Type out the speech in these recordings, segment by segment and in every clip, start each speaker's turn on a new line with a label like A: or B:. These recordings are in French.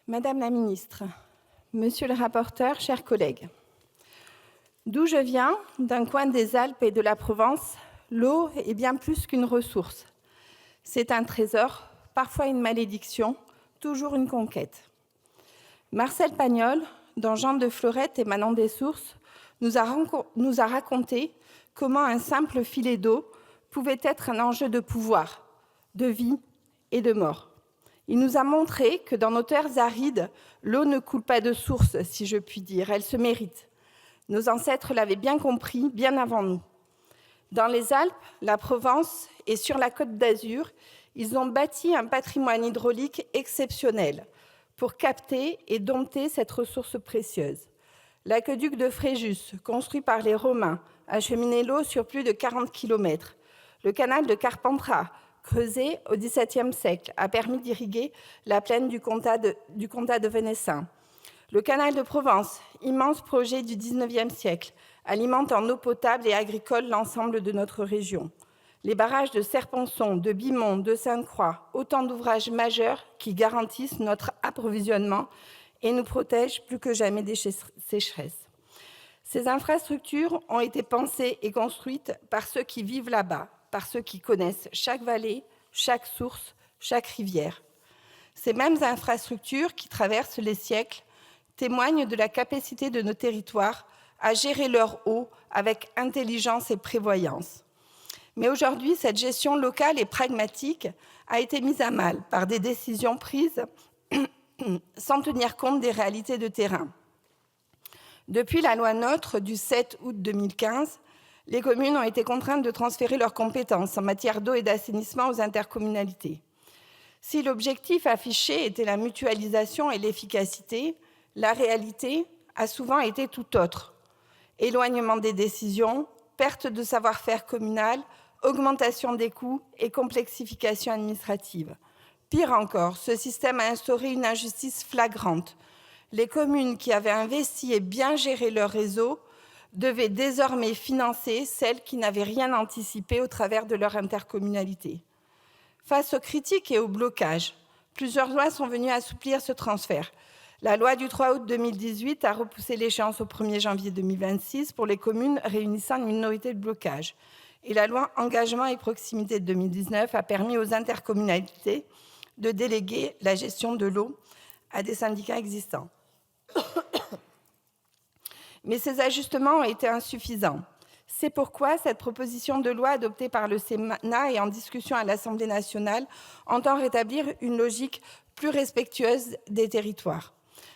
A: Madame la ministre, monsieur le rapporteur, chers collègues, d'où je viens, d'un coin des Alpes et de la Provence, l'eau est bien plus qu'une ressource. C'est un trésor, parfois une malédiction, toujours une conquête. Marcel Pagnol, dans Jean de Florette émanant des sources, nous a raconté comment un simple filet d'eau pouvait être un enjeu de pouvoir, de vie et de mort. Il nous a montré que dans nos terres arides, l'eau ne coule pas de source, si je puis dire, elle se mérite. Nos ancêtres l'avaient bien compris, bien avant nous. Dans les Alpes, la Provence et sur la Côte d'Azur, ils ont bâti un patrimoine hydraulique exceptionnel pour capter et dompter cette ressource précieuse. L'aqueduc de Fréjus, construit par les Romains, a cheminé l'eau sur plus de 40 km. Le canal de Carpentras, creusé au XVIIe siècle, a permis d'irriguer la plaine du comtat de Venessin. Le canal de Provence, immense projet du XIXe siècle, alimente en eau potable et agricole l'ensemble de notre région. Les barrages de Serponçon, de Bimont, de Sainte-Croix, autant d'ouvrages majeurs qui garantissent notre approvisionnement et nous protègent plus que jamais des sécheresses. Ces infrastructures ont été pensées et construites par ceux qui vivent là-bas, par ceux qui connaissent chaque vallée, chaque source, chaque rivière. Ces mêmes infrastructures qui traversent les siècles témoignent de la capacité de nos territoires à gérer leur eau avec intelligence et prévoyance. Mais aujourd'hui, cette gestion locale et pragmatique a été mise à mal par des décisions prises sans tenir compte des réalités de terrain. Depuis la loi NOTRe du 7 août 2015, les communes ont été contraintes de transférer leurs compétences en matière d'eau et d'assainissement aux intercommunalités. Si l'objectif affiché était la mutualisation et l'efficacité, la réalité a souvent été tout autre. Éloignement des décisions, perte de savoir-faire communal, augmentation des coûts et complexification administrative. Pire encore, ce système a instauré une injustice flagrante. Les communes qui avaient investi et bien géré leur réseau devaient désormais financer celles qui n'avaient rien anticipé au travers de leur intercommunalité. Face aux critiques et aux blocages, plusieurs lois sont venues assouplir ce transfert. La loi du 3 août 2018 a repoussé l'échéance au 1er janvier 2026 pour les communes réunissant une minorité de blocage. Et la loi Engagement et Proximité de 2019 a permis aux intercommunalités de déléguer la gestion de l'eau à des syndicats existants. Mais ces ajustements ont été insuffisants. C'est pourquoi cette proposition de loi adoptée par le Sénat et en discussion à l'Assemblée nationale entend rétablir une logique plus respectueuse des territoires.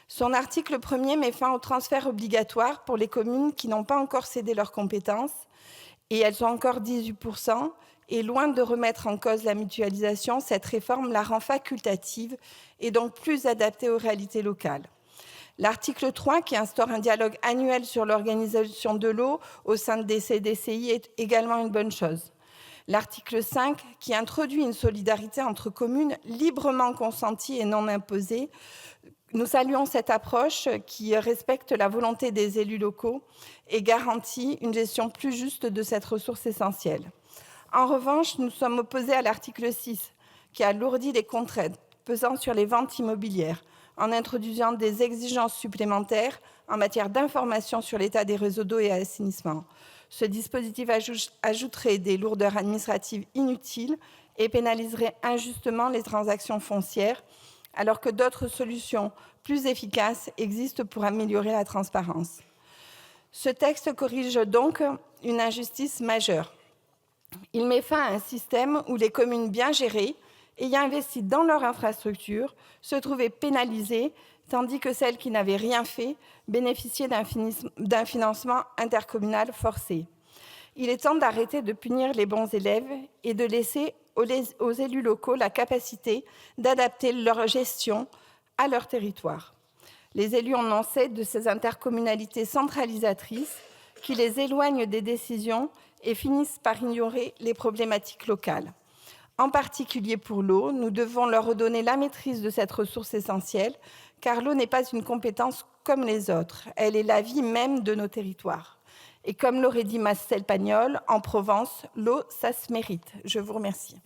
A: Son article 1er met fin au transfert obligatoire pour les communes qui n'ont pas encore cédé leurs compétences, et elles sont encore 18%, et loin de remettre en cause la mutualisation, cette réforme la rend facultative et donc plus adaptée aux réalités locales. L'article 3, qui instaure un dialogue annuel sur l'organisation de l'eau au sein des CDCI, est également une bonne chose. L'article 5, qui introduit une solidarité entre communes librement consentie et non imposée. Nous saluons cette approche qui respecte la volonté des élus locaux et garantit une gestion plus juste de cette ressource essentielle. En revanche, nous sommes opposés à l'article 6, qui alourdit les contraintes pesant sur les ventes immobilières, en introduisant des exigences supplémentaires en matière d'information sur l'état des réseaux d'eau et d'assainissement. Ce dispositif ajouterait des lourdeurs administratives inutiles et pénaliserait injustement les transactions foncières, alors que d'autres solutions plus efficaces existent pour améliorer la transparence. Ce texte corrige donc une injustice majeure. Il met fin à un système où les communes bien gérées, ayant investi dans leur infrastructure, se trouvaient pénalisées, tandis que celles qui n'avaient rien fait bénéficiaient d'un financement intercommunal forcé. Il est temps d'arrêter de punir les bons élèves et de laisser aux élus locaux la capacité d'adapter leur gestion à leur territoire. Les élus en ont assez de ces intercommunalités centralisatrices qui les éloignent des décisions et finissent par ignorer les problématiques locales. En particulier pour l'eau, nous devons leur redonner la maîtrise de cette ressource essentielle, car l'eau n'est pas une compétence comme les autres, elle est la vie même de nos territoires. Et comme l'aurait dit Marcel Pagnol, en Provence, l'eau, ça se mérite. Je vous remercie.